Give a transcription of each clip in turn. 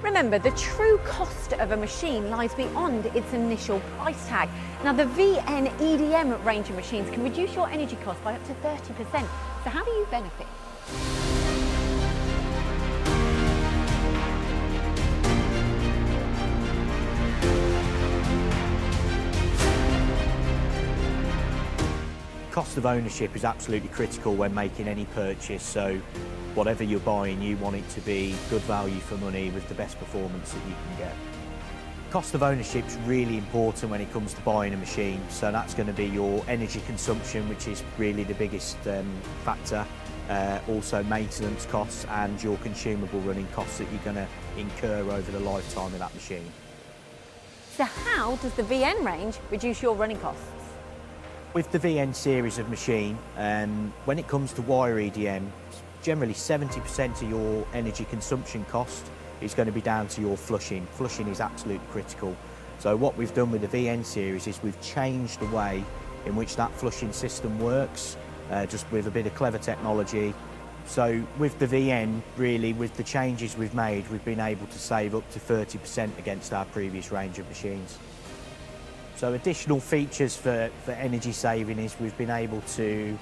Remember, the true cost of a machine lies beyond its initial price tag. Now, the VN EDM range of machines can reduce your energy cost by up to 30%. So how do you benefit? Cost of ownership is absolutely critical when making any purchase, so whatever you're buying, you want it to be good value for money with the best performance that you can get. Cost of ownership is really important when it comes to buying a machine, so that's going to be your energy consumption, which is really the biggest factor, also maintenance costs and your consumable running costs that you're going to incur over the lifetime of that machine. So how does the VN range reduce your running costs? With the VN series of machine, when it comes to wire EDM, generally 70% of your energy consumption cost is going to be down to your flushing. Flushing is absolutely critical. So what we've done with the VN series is we've changed the way in which that flushing system works, just with a bit of clever technology. So with the VN, really, with the changes we've made, we've been able to save up to 30% against our previous range of machines. So additional features for energy saving is we've been able to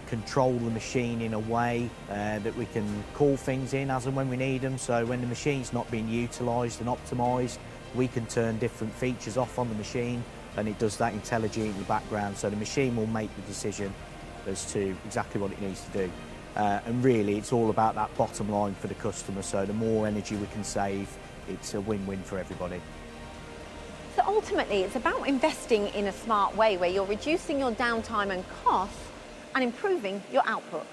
control the machine in a way that we can call things in as and when we need them. So when the machine's not being utilised and optimised, we can turn different features off on the machine, and it does that intelligently in the background. So the machine will make the decision as to exactly what it needs to do. And really, it's all about that bottom line for the customer. So the more energy we can save, it's a win-win for everybody. So ultimately, it's about investing in a smart way where you're reducing your downtime and costs and improving your output.